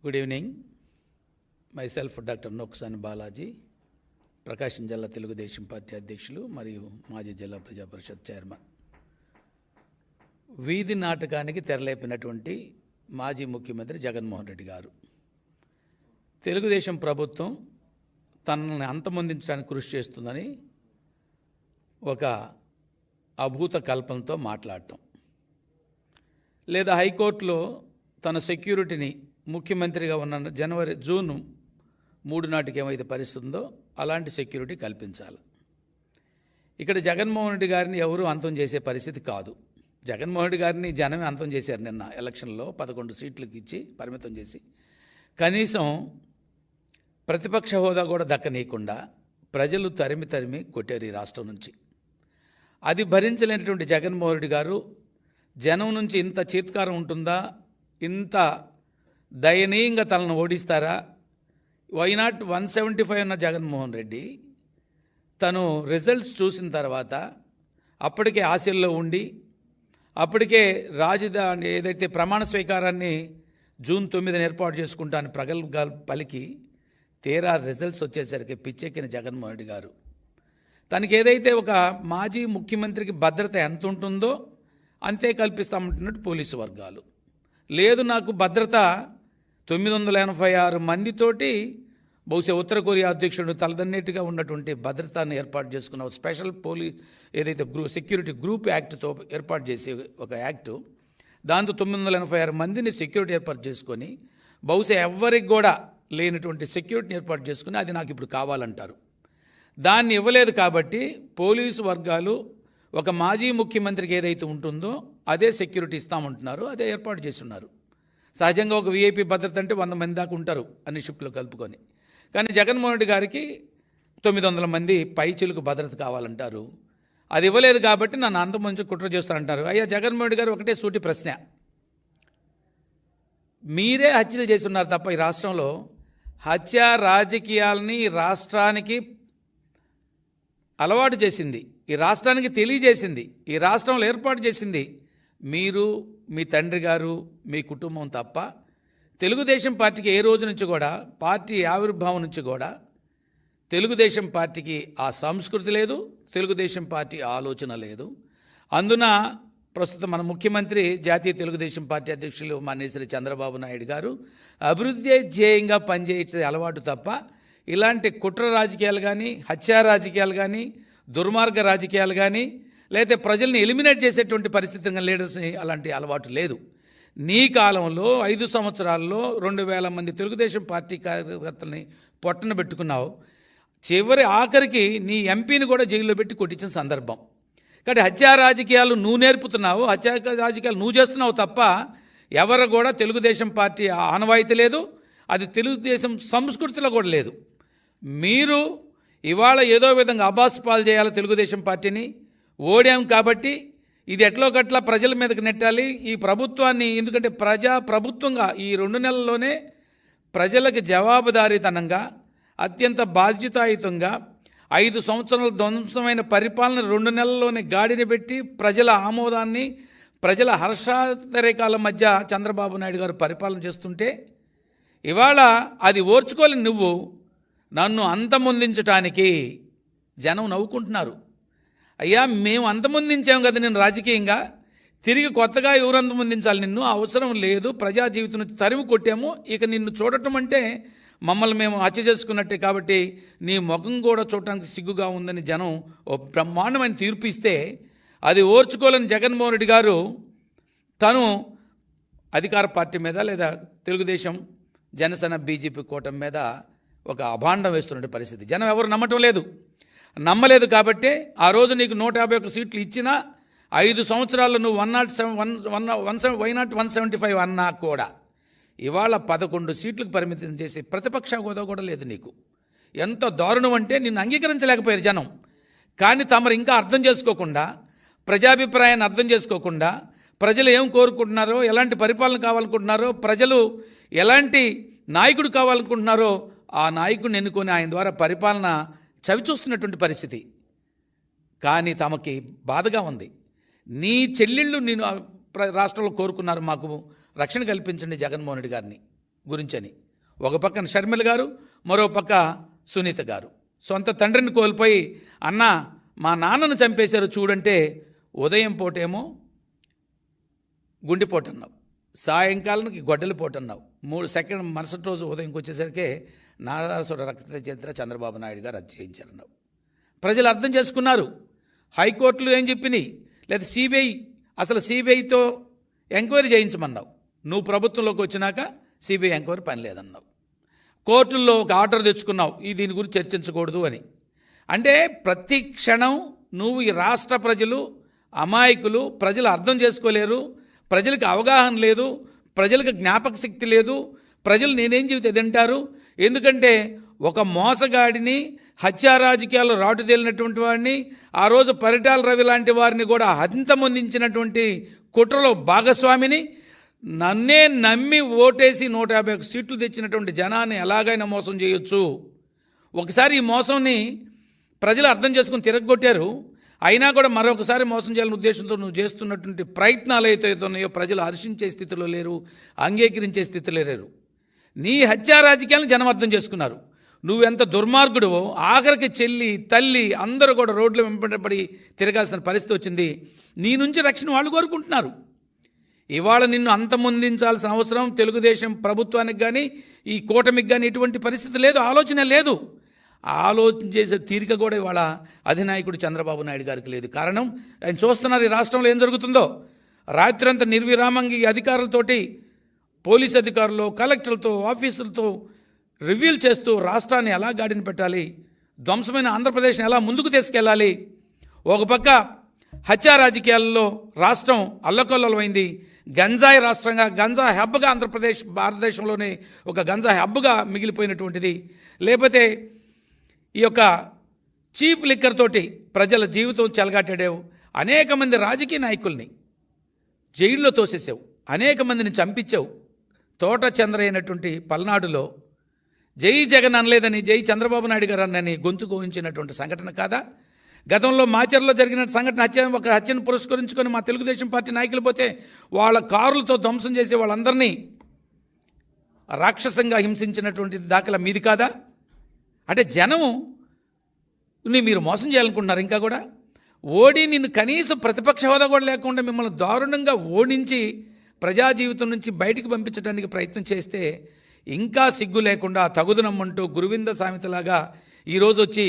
Good evening. Myself doctor Noksani Balaji, Prakasam జిల్లా Telugu Desam party అధ్యక్షులు మరియు మాజీ జిల్లా ప్రజా పరిషత్ చైర్మన్. వీధి నాటకానికి తెరలేపినటువంటి మాజీ ముఖ్యమంత్రి జగన్మోహన్ రెడ్డి గారు తెలుగుదేశం ప్రభుత్వం తనని అంతమొందించడానికి కృషి చేస్తుందని ఒక అభూత కల్పనతో మాట్లాడటం, లేదా హైకోర్టులో తన సెక్యూరిటీని ముఖ్యమంత్రిగా ఉన్న జూన్ 3 నాటికి ఏమైతే పరిస్థితి ఉందో అలాంటి సెక్యూరిటీ కల్పించాలి. ఇక్కడ జగన్మోహన్ రెడ్డి గారిని ఎవరూ అంతం చేసే పరిస్థితి కాదు. జగన్మోహన్ రెడ్డి గారిని జనమే అంతం చేశారు. నిన్న ఎలక్షన్లో 11 సీట్లకు ఇచ్చి పరిమితం చేసి కనీసం ప్రతిపక్ష హోదా కూడా దక్కనీయకుండా ప్రజలు తరిమి కొట్టారు ఈ రాష్ట్రం నుంచి. అది భరించలేనటువంటి జగన్మోహన్ రెడ్డి గారు జనం నుంచి ఇంత చీత్కారం ఉంటుందా, ఇంత దయనీయంగా తనను ఓడిస్తారా? వైనాట్ 175 ఉన్న జగన్మోహన్ రెడ్డి తను రిజల్ట్స్ చూసిన తర్వాత అప్పటికే ఆశల్లో ఉండి అప్పటికే రాజధాని ఏదైతే ప్రమాణ స్వీకారాన్ని జూన్ 9న ఏర్పాటు చేసుకుంటాను ప్రగల్భాలు పలికి తీరా రిజల్ట్స్ వచ్చేసరికి పిచ్చెక్కిన జగన్మోహన్ రెడ్డి గారు తనకి ఏదైతే ఒక మాజీ ముఖ్యమంత్రికి భద్రత ఎంత ఉంటుందో అంతే కల్పిస్తామంటున్నట్టు పోలీసు వర్గాలు, లేదు నాకు భద్రత 986 మందితోటి బహుశా ఉత్తర కొరియా అధ్యక్షుడు తలదన్నేట్టుగా ఉన్నటువంటి భద్రతను ఏర్పాటు చేసుకున్న స్పెషల్ పోలీస్ ఏదైతే సెక్యూరిటీ గ్రూప్ యాక్ట్తో ఏర్పాటు చేసే ఒక యాక్టు, దాంతో 986 మందిని సెక్యూరిటీ ఏర్పాటు చేసుకొని బహుశా ఎవరికి కూడా లేనటువంటి సెక్యూరిటీని ఏర్పాటు చేసుకుని అది నాకు ఇప్పుడు కావాలంటారు. దాన్ని ఇవ్వలేదు కాబట్టి పోలీసు వర్గాలు ఒక మాజీ ముఖ్యమంత్రికి ఏదైతే ఉంటుందో అదే సెక్యూరిటీ ఇస్తామంటున్నారు, అదే ఏర్పాటు చేస్తున్నారు. సహజంగా ఒక వీఐపీ భద్రత అంటే 100 మంది దాకా ఉంటారు అన్ని షిఫ్ట్లో కలుపుకొని. కానీ జగన్మోహన్ రెడ్డి గారికి 900 మంది పైచిలకు భద్రత కావాలంటారు. అది ఇవ్వలేదు కాబట్టి నన్ను అంతమంది కుట్ర చేస్తారంటారు. అయ్యా జగన్మోహన్ రెడ్డి గారు ఒకటే సూటి ప్రశ్న, మీరే హత్యలు చేసి ఉన్నారు తప్ప ఈ రాష్ట్రంలో హత్య రాజకీయాలని రాష్ట్రానికి అలవాటు చేసింది, ఈ రాష్ట్రానికి తెలియజేసింది, ఈ రాష్ట్రంలో ఏర్పాటు చేసింది మీరు, మీ తండ్రి గారు, మీ కుటుంబం తప్ప తెలుగుదేశం పార్టీకి ఏ రోజు నుంచి కూడా, పార్టీ ఆవిర్భావం నుంచి కూడా తెలుగుదేశం పార్టీకి ఆ సంస్కృతి లేదు, తెలుగుదేశం పార్టీ ఆలోచన లేదు. అందున ప్రస్తుతం మన ముఖ్యమంత్రి జాతీయ తెలుగుదేశం పార్టీ అధ్యక్షులు మాన్యశ్రీ చంద్రబాబు నాయుడు గారు అభివృద్ధి ధ్యేయంగా పనిచేసే అలవాటు తప్ప ఇలాంటి కుట్ర రాజకీయాలు కానీ, హత్యా రాజకీయాలు కానీ, దుర్మార్గ రాజకీయాలు కానీ, లేకపోతే ప్రజల్ని ఎలిమినేట్ చేసేటువంటి పరిస్థితి లీడర్స్ని అలాంటి అలవాటు లేదు. నీ కాలంలో 5 సంవత్సరాల్లో 2000 మంది తెలుగుదేశం పార్టీ కార్యకర్తల్ని పొట్టన పెట్టుకున్నావు. ఆఖరికి నీ ఎంపీని కూడా జైల్లో పెట్టి కొట్టించిన సందర్భం. కాబట్టి హత్యా రాజకీయాలు నువ్వు నేర్పుతున్నావు, హత్యా రాజకీయాలు నువ్వు చేస్తున్నావు తప్ప ఎవరు కూడా తెలుగుదేశం పార్టీ ఆనవాయితీ లేదు, అది తెలుగుదేశం సంస్కృతిలో కూడా లేదు. మీరు ఇవాళ ఏదో విధంగా అబాస్ పాలు చేయాలి తెలుగుదేశం పార్టీని, ఓడాం కాబట్టి ఇది ఎట్లో గట్లా ప్రజల మీదకి నెట్టాలి ఈ ప్రభుత్వాన్ని. ఎందుకంటే ప్రభుత్వంగా ఈ 2 నెలల్లోనే ప్రజలకు జవాబుదారీతనంగా అత్యంత బాధ్యతాయుతంగా 5 సంవత్సరాల ధ్వంసమైన పరిపాలన 2 నెలల్లోనే గాడిని పెట్టి ప్రజల ఆమోదాన్ని, ప్రజల హర్షాతిరేకాల మధ్య చంద్రబాబు నాయుడు గారు పరిపాలన చేస్తుంటే ఇవాళ అది ఓర్చుకోలేని నువ్వు నన్ను అంతమొందించటానికి జనం నవ్వుకుంటున్నారు. అయ్యా మేము అంతమొందించాం కదా నేను రాజకీయంగా, తిరిగి కొత్తగా ఎవరు అంతమొందించాలి నిన్ను? అవసరం లేదు, ప్రజా జీవితం నుంచి తరిమి కొట్టాము, ఇక నిన్ను చూడటం అంటే మమ్మల్ని మేము హత్య చేసుకున్నట్టే, కాబట్టి నీ ముఖం కూడా చూడటానికి సిగ్గుగా ఉందని జనం ఓ బ్రహ్మాండమైన తీర్పు ఇస్తే అది ఓర్చుకోలేని జగన్మోహన్ రెడ్డి గారు తను అధికార పార్టీ మీద లేదా తెలుగుదేశం జనసేన బీజేపీ కూటమి మీద ఒక అభాండం వేస్తున్న పరిస్థితి. జనం ఎవరు నమ్మలేదు కాబట్టి ఆ రోజు నీకు 151 సీట్లు ఇచ్చినా 5 సంవత్సరాల్లో నువ్వు 175 అన్నా కూడా ఇవాళ 11 సీట్లకు పరిమితం చేసి ప్రతిపక్ష హోదా కూడా లేదు నీకు. ఎంత దారుణం అంటే నిన్ను అంగీకరించలేకపోయారు జనం. కానీ తమరు ఇంకా అర్థం చేసుకోకుండా, ప్రజాభిప్రాయాన్ని అర్థం చేసుకోకుండా, ప్రజలు ఏం కోరుకుంటున్నారో, ఎలాంటి పరిపాలన కావాలనుకుంటున్నారో, ప్రజలు ఎలాంటి నాయకుడు కావాలనుకుంటున్నారో ఆ నాయకుడిని ఎన్నుకొని ఆయన ద్వారా పరిపాలన చవిచూస్తున్నటువంటి పరిస్థితి. కానీ తమకి బాధగా ఉంది. నీ చెల్లెళ్ళు నేను రాష్ట్రంలో కోరుకున్నారు, మాకు రక్షణ కల్పించండి జగన్మోహన్ రెడ్డి గారిని. గురించని. ఒక పక్కన షర్మిల గారు, మరో పక్క సునీత గారు. సొంత తండ్రిని కోల్పోయి అన్న మా నాన్నను చంపేశారు చూడంటే ఉదయం పూటేమో గుండెపోటు అన్నావు, సాయంకాలానికి గొడ్డలిపోటు అన్నావు, 3 సెకండ్ మరుసటి రోజు ఉదయంకి వచ్చేసరికి నారాసుర రక్త చరిత్ర చంద్రబాబు నాయుడు గారు రద్దు చేయించారన్నావు. ప్రజలు అర్థం చేసుకున్నారు. హైకోర్టులు ఏం చెప్పినాయి, లేదా అసలు సిబిఐతో ఎంక్వైరీ చేయించమన్నావు. నువ్వు ప్రభుత్వంలోకి వచ్చినాక సిబిఐ ఎంక్వైరీ పని లేదన్నావు. కోర్టుల్లో ఒక ఆర్డర్ తెచ్చుకున్నావు దీని గురించి చర్చించకూడదు అని. అంటే ప్రతి క్షణం నువ్వు ఈ రాష్ట్ర ప్రజలు అమాయకులు, ప్రజలు అర్థం చేసుకోలేరు, ప్రజలకు అవగాహన లేదు, ప్రజలకు జ్ఞాపక శక్తి లేదు, ప్రజలు నేనేం చెబితే తింటారు. ఎందుకంటే ఒక మోసగాడిని, హత్యా రాజకీయాల్లో రాటుదేలినటువంటి వాడిని, ఆ రోజు పరిటాల రవి లాంటి వారిని కూడా అంతమొందించినటువంటి కుట్రలో భాగస్వామిని, నన్నే నమ్మి ఓటేసి 151 సీట్లు తెచ్చినటువంటి జనాన్ని ఎలాగైనా మోసం చేయొచ్చు. ఒకసారి ఈ మోసంని ప్రజలు అర్థం చేసుకుని తిరగొట్టారు. అయినా కూడా మరొకసారి మోసం చేయాలనే ఉద్దేశంతో నువ్వు చేస్తున్నటువంటి ప్రయత్నాలు అయితే ఉన్నాయో ప్రజలు హర్షించే స్థితిలో లేరు, అంగీకరించే స్థితిలో లేరు. నీ హత్యా రాజకీయాలను జనం అర్థం చేసుకున్నారు. నువ్వెంత దుర్మార్గుడువో ఆఖరికి చెల్లి, తల్లి అందరూ కూడా రోడ్ల వెంబడి తిరగాల్సిన పరిస్థితి వచ్చింది. నీ నుంచి రక్షణ వాళ్ళు కోరుకుంటున్నారు. ఇవాళ నిన్ను అంతమొందించాల్సిన అవసరం తెలుగుదేశం ప్రభుత్వానికి కానీ ఈ కూటమికి కానీ ఎటువంటి పరిస్థితి లేదు, ఆలోచన లేదు. ఆలోచన చేసే తీరిక కూడా ఇవాళ అధినాయకుడు చంద్రబాబు నాయుడు గారికి లేదు. కారణం ఆయన చూస్తున్నారు ఈ రాష్ట్రంలో ఏం జరుగుతుందో. రాత్రంతా నిర్విరామంగా ఈ అధికారులతోటి, పోలీస్ అధికారులు, కలెక్టర్లతో, ఆఫీసులతో రివ్యూలు చేస్తూ రాష్ట్రాన్ని ఎలా గాడిన పెట్టాలి, ధ్వంసమైన ఆంధ్రప్రదేశ్ని ఎలా ముందుకు తీసుకెళ్ళాలి. ఒక పక్క హత్యా రాజకీయాల్లో రాష్ట్రం అల్లకల్లోలమైంది. గంజాయి రాష్ట్రంగా, గంజా హబ్గా ఆంధ్రప్రదేశ్ భారతదేశంలోనే ఒక గంజా హబ్గా మిగిలిపోయినటువంటిది. లేకపోతే ఈ యొక్క చీప్ లిక్కర్ తోటి ప్రజల జీవితం చెలగాటాడావు. అనేక మంది రాజకీయ నాయకుల్ని జైల్లో తోసేసావు, అనేక మందిని చంపించావు. తోట చంద్ర అయినటువంటి పల్నాడులో జై జగన్ అనలేదని జై చంద్రబాబు నాయుడు గారు అన్నని గొంతు కోయించినటువంటి సంఘటన కాదా? గతంలో మాచర్లో జరిగిన సంఘటన ఒక హత్యను పురస్కరించుకొని మా తెలుగుదేశం పార్టీ నాయకులు పోతే వాళ్ళ కారులతో ధ్వంసం చేసి వాళ్ళందరినీ రాక్షసంగా హింసించినటువంటి దాఖలా మీది కాదా? అంటే జనము మీరు మోసం చేయాలనుకుంటున్నారు. ఇంకా కూడా నిన్ను కనీసం ప్రతిపక్ష హోదా కూడా లేకుండా మిమ్మల్ని దారుణంగా ఓడించి ప్రజా జీవితం నుంచి బయటికి పంపించడానికి ప్రయత్నం చేస్తే ఇంకా సిగ్గు లేకుండా తగుదనమ్మంటూ గురువింద సామెతలాగా ఈరోజు వచ్చి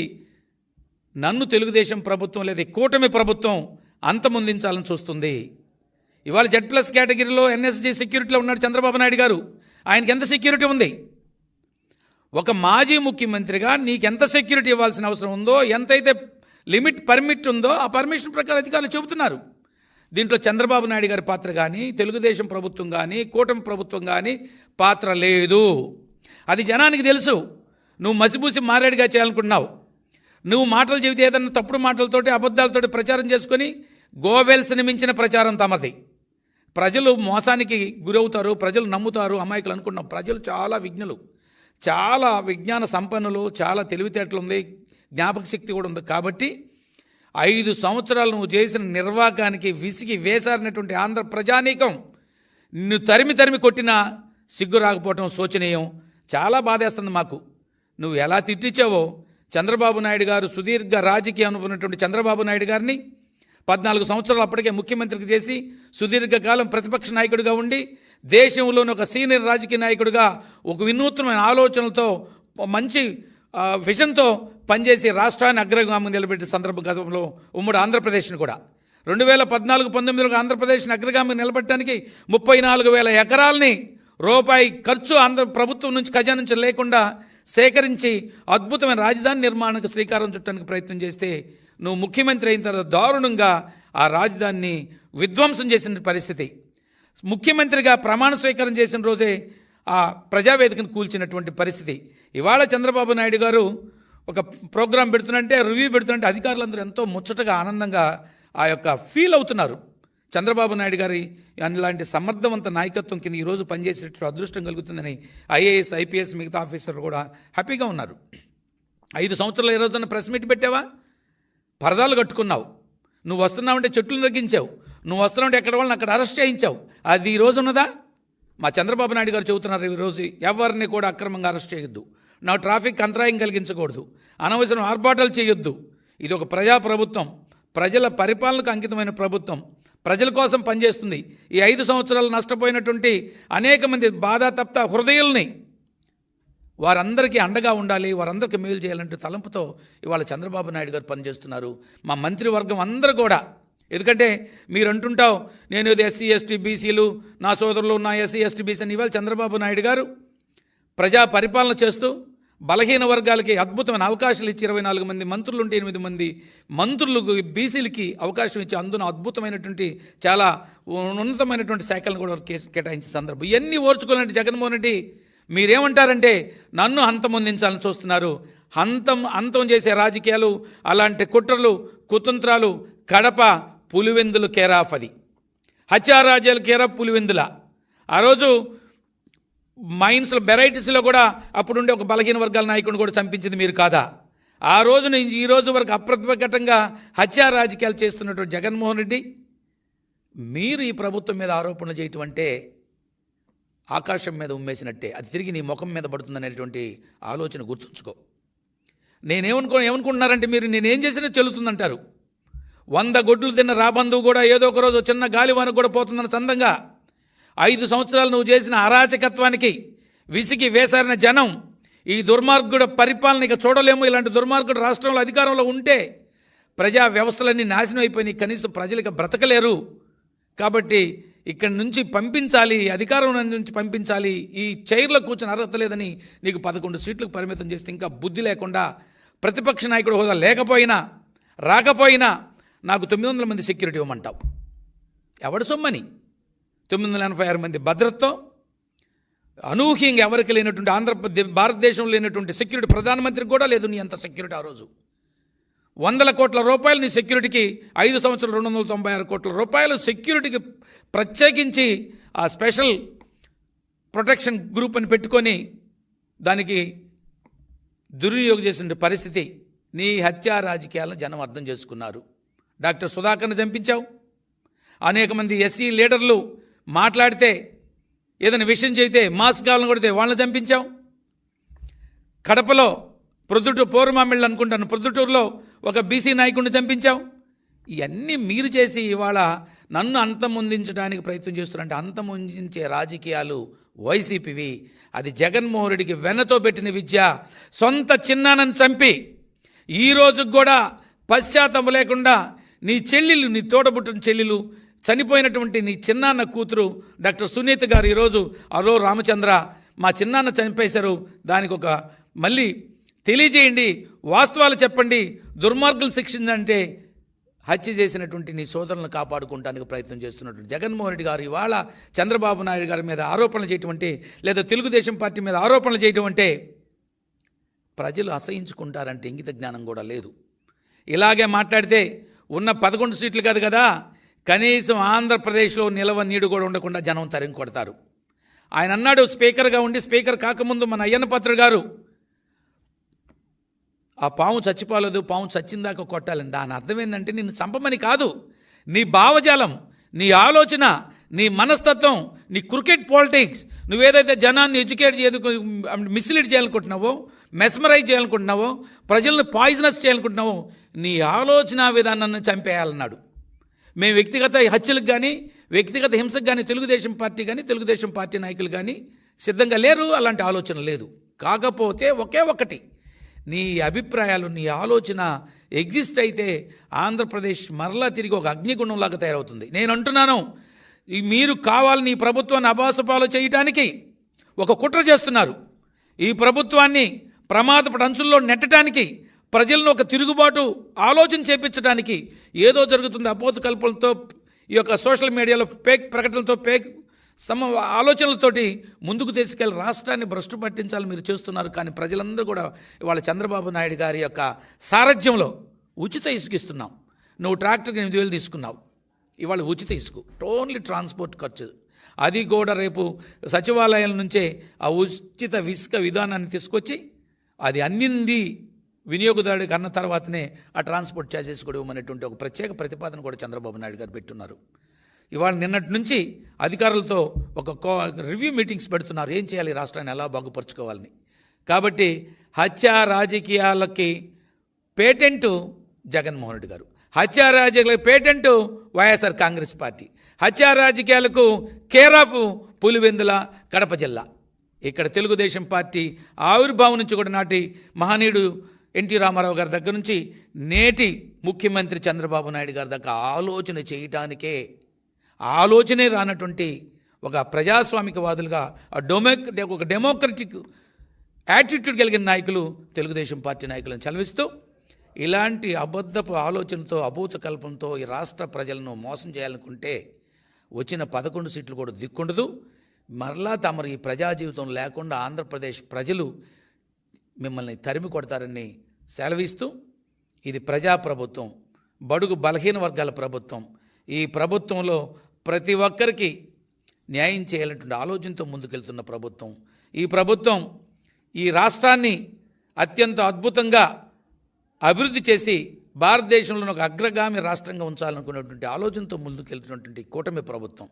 నన్ను తెలుగుదేశం ప్రభుత్వం లేదా కూటమి ప్రభుత్వం అంతమొందించాలని చూస్తుంది. ఇవాళ Z+ కేటగిరీలో NSG సెక్యూరిటీలో ఉన్నాడు చంద్రబాబు నాయుడు గారు. ఆయనకి ఎంత సెక్యూరిటీ ఉంది? ఒక మాజీ ముఖ్యమంత్రిగా నీకెంత సెక్యూరిటీ ఇవ్వాల్సిన అవసరం ఉందో, ఎంతైతే పర్మిట్ ఉందో ఆ పర్మిషన్ ప్రకారం అధికారులు చెబుతున్నారు. దీంట్లో చంద్రబాబు నాయుడు గారి పాత్ర కానీ, తెలుగుదేశం ప్రభుత్వం కానీ, కూటమి ప్రభుత్వం కానీ పాత్ర లేదు. అది జనానికి తెలుసు. నువ్వు మసిపూసి మారేడుగా చేయాలనుకుంటున్నావు. నువ్వు మాటలు చెబితే ఏదన్నా తప్పుడు మాటలతోటి, అబద్ధాలతోటి ప్రచారం చేసుకొని గోబెల్స్ని మించిన ప్రచారం తమది. ప్రజలు మోసానికి గురవుతారు, ప్రజలు నమ్ముతారు, అమాయకులు అనుకుంటున్నాం. ప్రజలు చాలా విజ్ఞులు, చాలా విజ్ఞాన సంపన్నులు, చాలా తెలివితేటలు ఉంది, జ్ఞాపక శక్తి కూడా ఉంది. కాబట్టి 5 సంవత్సరాలు నువ్వు చేసిన నిర్వాకానికి విసిగి వేసారినటువంటి ఆంధ్ర ప్రజానీకం నిన్ను తరిమి కొట్టినా సిగ్గు రాకపోవటం శోచనీయం. చాలా బాధేస్తుంది మాకు. నువ్వు ఎలా తిట్టించావో చంద్రబాబు నాయుడు గారు, సుదీర్ఘ రాజకీయ అనుకున్నటువంటి చంద్రబాబు నాయుడు గారిని 14 సంవత్సరాలు అప్పటికే ముఖ్యమంత్రికి చేసి సుదీర్ఘకాలం ప్రతిపక్ష నాయకుడిగా ఉండి దేశంలోని ఒక సీనియర్ రాజకీయ నాయకుడిగా ఒక వినూత్నమైన ఆలోచనలతో మంచి విజన్తో పనిచేసి రాష్ట్రాన్ని అగ్రగామి నిలబెట్టిన సందర్భం గతంలో ఉమ్మడి ఆంధ్రప్రదేశ్ని కూడా 2014-19లో ఆంధ్రప్రదేశ్ని అగ్రగామి నిలబెట్టడానికి 34,000 ఎకరాలని రూపాయి ఖర్చు ఆంధ్ర ప్రభుత్వం నుంచి ఖజానా నుంచి లేకుండా సేకరించి అద్భుతమైన రాజధాని నిర్మాణానికి శ్రీకారం చుట్టడానికి ప్రయత్నం చేస్తే నువ్వు ముఖ్యమంత్రి అయిన తర్వాత దారుణంగా ఆ రాజధానిని విధ్వంసం చేసిన పరిస్థితి. ముఖ్యమంత్రిగా ప్రమాణ స్వీకారం చేసిన రోజే ఆ ప్రజావేదికను కూల్చినటువంటి పరిస్థితి. ఇవాళ చంద్రబాబు నాయుడు గారు ఒక ప్రోగ్రాం పెడుతుంటే, రివ్యూ పెడుతుంటే అధికారులందరూ ఎంతో ముచ్చటగా ఆనందంగా ఆ యొక్క ఫీల్ అవుతున్నారు. చంద్రబాబు నాయుడు గారి అలాంటి సమర్థవంత నాయకత్వం కింద ఈరోజు పనిచేసేటట్టు అదృష్టం కలుగుతుందని IAS, IPS మిగతా ఆఫీసర్లు కూడా హ్యాపీగా ఉన్నారు. 5 సంవత్సరాలు ఏ రోజున ప్రెస్ మీట్ పెట్టావా? పరదాలు కట్టుకున్నావు. నువ్వు వస్తున్నావంటే చెట్లు నరికించావు, నువ్వు వస్తున్నావంటే ఎక్కడ వాళ్ళని అక్కడ అరెస్ట్ చేయించావు. అది ఈ రోజు ఉన్నదా? మా చంద్రబాబు నాయుడు గారు చెబుతున్నారు ఈరోజు, ఎవరిని కూడా అక్రమంగా అరెస్ట్ చేయొద్దు, నా ట్రాఫిక్ అంతరాయం కలిగించకూడదు, అనవసరం ఆర్భాటాలు చేయొద్దు. ఇది ఒక ప్రజాప్రభుత్వం, ప్రజల పరిపాలనకు అంకితమైన ప్రభుత్వం, ప్రజల కోసం పనిచేస్తుంది. ఈ 5 సంవత్సరాలు నష్టపోయినటువంటి అనేక మంది బాధాతప్త హృదయాల్ని వారందరికీ అండగా ఉండాలి, వారందరికీ మేలు చేయాలంటే తలంపుతో ఇవాళ చంద్రబాబు నాయుడు గారు పనిచేస్తున్నారు. మా మంత్రివర్గం అందరూ కూడా, ఎందుకంటే మీరు అంటుంటావు నేను ఇది ఎస్సీ ఎస్టీ బీసీలు నా సోదరులు, నా ఎస్సీ ఎస్టీ బీసీ అని. ఇవాళ చంద్రబాబు నాయుడు గారు ప్రజా పరిపాలన చేస్తూ బలహీన వర్గాలకి అద్భుతమైన అవకాశాలు ఇచ్చి 24 మంది మంత్రులు ఉంటే 8 మంది మంత్రులకు బీసీలకి అవకాశం ఇచ్చి అందున అద్భుతమైనటువంటి చాలా ఉన్నతమైనటువంటి శాఖలను కూడా కేటాయించే సందర్భం. ఇవన్నీ ఓర్చుకోవాలంటే జగన్మోహన్ రెడ్డి మీరేమంటారంటే నన్ను అంతమొందించాలని చూస్తున్నారు. అంతం చేసే రాజకీయాలు, అలాంటి కుట్రలు కుతంత్రాలు కడప పులివెందులు కేరాఫ్, అది హత్యారాజ్యాలు కేరాఫ్ పులివెందుల. ఆ రోజు మైన్స్లో వెరైటీస్లో కూడా అప్పుడుండే ఒక బలహీన వర్గాల నాయకుడిని కూడా చంపించింది మీరు కాదా? ఆ రోజు నుంచి ఈ రోజు వరకు అప్రతిఘటంగా హత్యా రాజకీయాలు చేస్తున్నటువంటి జగన్మోహన్ రెడ్డి, మీరు ఈ ప్రభుత్వం మీద ఆరోపణలు చేయటం అంటే ఆకాశం మీద ఉమ్మేసినట్టే, అది తిరిగి నీ ముఖం మీద పడుతుందనేటువంటి ఆలోచన గుర్తుంచుకో. ఏమనుకుంటున్నారంటే మీరు నేనేం చేసినా చెల్లుతుందంటారు. 100 గొడ్లు తిన్న రాబంధువు కూడా ఏదో ఒక రోజు చిన్న గాలివాన కూడా పోతుందన్న చందంగా 5 సంవత్సరాలు నువ్వు చేసిన అరాచకత్వానికి విసిగి వేసారిన జనం ఈ దుర్మార్గుడు పరిపాలన ఇక చూడలేము. ఇలాంటి దుర్మార్గుడు రాష్ట్రంలో అధికారంలో ఉంటే ప్రజా వ్యవస్థలన్నీ నాశనం అయిపోయినాయి, కనీసం ప్రజలకు బ్రతకలేరు. కాబట్టి ఇక్కడి నుంచి పంపించాలి, అధికారం నుంచి పంపించాలి, ఈ చైర్లో కూర్చొని అర్హత లేదని నీకు 11 సీట్లకు పరిమితం చేస్తే ఇంకా బుద్ధి లేకుండా ప్రతిపక్ష నాయకుడు హోదా లేకపోయినా రాకపోయినా నాకు 900 మంది సెక్యూరిటీ ఇవ్వమంటావు. ఎవడు సొమ్మని 986 మంది భద్రతతో అనూహ్యంగా ఎవరికి లేనటువంటి భారతదేశంలో లేనటువంటి సెక్యూరిటీ ప్రధానమంత్రికి కూడా లేదు నీ అంత సెక్యూరిటీ. ఆ రోజు 100 కోట్ల రూపాయలు నీ సెక్యూరిటీకి, 5 సంవత్సరాలు 296 కోట్ల రూపాయలు సెక్యూరిటీకి ప్రత్యేకించి ఆ స్పెషల్ ప్రొటెక్షన్ గ్రూప్ అని పెట్టుకొని దానికి దుర్వినియోగం చేసిన పరిస్థితి. నీ హత్యా రాజకీయాలను జనం అర్థం చేసుకున్నారు. డాక్టర్ సుధాకర్ని చంపించావు. అనేక మంది ఎస్సీ లీడర్లు మాట్లాడితే ఏదైనా విషయం చేస్తే మాస్ కావాలని కొడితే వాళ్ళని చంపించావు. కడపలో పూర్వమామిళ్ళు అనుకుంటాను, ప్రొద్దుటూరులో ఒక బీసీ నాయకుడిని చంపించావు. ఇవన్నీ మీరు చేసి ఇవాళ నన్ను అంతమొందించడానికి ప్రయత్నం చేస్తున్నారంటే అంతమొందించే రాజకీయాలు వైసీపీవి. అది జగన్మోహన్ రెడ్డికి వెన్నతో పెట్టిన విద్య. సొంత చిన్నాన్నని చంపి ఈ రోజుకు కూడా పశ్చాత్తాపం లేకుండా నీ చెల్లెలు, నీ తోడబుట్టిన చెల్లెలు, చనిపోయినటువంటి నీ చిన్నాన్న కూతురు డాక్టర్ సునీత గారు ఈరోజు అలో రామచంద్ర మా చిన్నాన్న చనిపేశారు, దానికి ఒక మళ్ళీ తెలియజేయండి, వాస్తవాలు చెప్పండి, దుర్మార్గులు శిక్షించంటే హత్య చేసినటువంటి నీ సోదరులను కాపాడుకోవడానికి ప్రయత్నం చేస్తున్నటువంటి జగన్మోహన్ రెడ్డి గారు ఇవాళ చంద్రబాబు నాయుడు గారి మీద ఆరోపణలు చేయటం అంటే, లేదా తెలుగుదేశం పార్టీ మీద ఆరోపణలు చేయటం అంటే ప్రజలు అసహించుకుంటారంటే ఇంగిత జ్ఞానం కూడా లేదు. ఇలాగే మాట్లాడితే ఉన్న 11 సీట్లు కాదు కదా, కనీసం ఆంధ్రప్రదేశ్లో నిలవ నీడు కూడా ఉండకుండా జనం తరిమి కొడతారు. ఆయన అన్నాడు స్పీకర్గా ఉండి, స్పీకర్ కాకముందు మన అయ్యన్న పాత్ర గారు ఆ పాము చచ్చిపోలేదు, పాము చచ్చిందాక కొట్టాలని. దాని అర్థం ఏంటంటే నిన్ను చంపమని కాదు, నీ భావజాలం, నీ ఆలోచన, నీ మనస్తత్వం, నీ క్రికెట్ పాలిటిక్స్, నువ్వేదైతే జనాన్ని ఎడ్యుకేట్ మిస్లీడ్ చేయాలనుకుంటున్నావో, మెస్మరైజ్ చేయాలనుకుంటున్నావో, ప్రజలను పాయిజనస్ చేయాలనుకుంటున్నావో, నీ ఆలోచన విధానాన్ని చంపేయాలన్నాడు. మేము వ్యక్తిగత హత్యలకు కానీ వ్యక్తిగత హింసకు కానీ తెలుగుదేశం పార్టీ కానీ తెలుగుదేశం పార్టీ నాయకులు కానీ సిద్ధంగా లేరు, అలాంటి ఆలోచన లేదు. కాకపోతే ఒకే ఒకటి, నీ అభిప్రాయాలు, నీ ఆలోచన ఎగ్జిస్ట్ అయితే ఆంధ్రప్రదేశ్ మరలా తిరిగి ఒక అగ్నిగుణంలాగా తయారవుతుంది. నేను అంటున్నాను, మీరు కావాలని ఈ ప్రభుత్వాన్ని అబాసపాలు చేయటానికి ఒక కుట్ర చేస్తున్నారు. ఈ ప్రభుత్వాన్ని ప్రమాదపడ అంచుల్లో నెట్టడానికి, ప్రజలను ఒక తిరుగుబాటు ఆలోచన చేపించడానికి ఏదో జరుగుతుంది అపోత కల్పనలతో, ఈ యొక్క సోషల్ మీడియాలో ఫేక్ ప్రకటనలతో, ఫేక్ ఆలోచనలతోటి ముందుకు తీసుకెళ్ళి రాష్ట్రాన్ని భ్రష్టు పట్టించాలి మీరు చేస్తున్నారు. కానీ ప్రజలందరూ కూడా ఇవాళ చంద్రబాబు నాయుడు గారి యొక్క సారథ్యంలో ఉచిత ఇసుక ఇస్తున్నాం. నువ్వు ట్రాక్టర్కి 8,000 తీసుకున్నావు, ఇవాళ ఉచిత ఇసుక, ఓన్లీ ట్రాన్స్పోర్ట్ ఖర్చు. అది కూడా రేపు సచివాలయాల నుంచే ఆ ఉచిత ఇసుక విధానాన్ని తీసుకొచ్చి అది అందింది వినియోగదారుడికి అన్న తర్వాతనే ఆ ట్రాన్స్పోర్ట్ ఛార్జెస్ కూడా ఇవ్వమనేటువంటి ఒక ప్రత్యేక ప్రతిపాదన కూడా చంద్రబాబు నాయుడు గారు పెట్టున్నారు. ఇవాళ నిన్నటి నుంచి అధికారులతో రివ్యూ మీటింగ్స్ పెడుతున్నారు, ఏం చేయాలి, రాష్ట్రాన్ని ఎలా బాగుపరుచుకోవాలని. కాబట్టి హత్యా రాజకీయాలకి పేటెంటు జగన్మోహన్ రెడ్డి గారు, హత్యా రాజకీయాలకు పేటెంటు వైఎస్ఆర్ కాంగ్రెస్ పార్టీ, హత్యా రాజకీయాలకు కేరాఫ్ పులివెందుల కడప జిల్లా. ఇక్కడ తెలుగుదేశం పార్టీ ఆవిర్భావం నుంచి కూడా నాటి మహనీయుడు ఎన్టీ రామారావు గారి దగ్గర నుంచి నేటి ముఖ్యమంత్రి చంద్రబాబు నాయుడు గారి దగ్గర ఆలోచన చేయటానికే ఆలోచనే రానటువంటి ఒక ప్రజాస్వామికవాదులుగా ఒక డెమోక్రటిక్ యాటిట్యూడ్ కలిగిన నాయకులు తెలుగుదేశం పార్టీ నాయకులను చదివిస్తూ ఇలాంటి అబద్ధపు ఆలోచనతో అభూత కల్పంతో ఈ రాష్ట్ర ప్రజలను మోసం చేయాలనుకుంటే వచ్చిన 11 సీట్లు కూడా దిక్కుండదు. మరలా తమరు ఈ ప్రజా జీవితం లేకుండా ఆంధ్రప్రదేశ్ ప్రజలు మిమ్మల్ని తరిమి కొడతారని సెలవిస్తూ, ఇది ప్రజాప్రభుత్వం, బడుగు బలహీన వర్గాల ప్రభుత్వం. ఈ ప్రభుత్వంలో ప్రతి ఒక్కరికి న్యాయం చేయాలన్నటువంటి ఆలోచనతో ముందుకెళ్తున్న ప్రభుత్వం. ఈ ప్రభుత్వం ఈ రాష్ట్రాన్ని అత్యంత అద్భుతంగా అభివృద్ధి చేసి భారతదేశంలో ఒక అగ్రగామి రాష్ట్రంగా ఉంచాలనుకున్నటువంటి ఆలోచనతో ముందుకెళ్తున్నటువంటి కూటమి ప్రభుత్వం.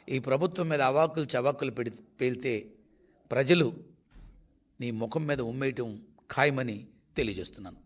ఈ ప్రభుత్వం మీద అవాకులు చవాకులు పేలితే ప్రజలు నీ ముఖం మీద ఉమ్మేయటం ఖాయమని తెలియజేస్తున్నాను.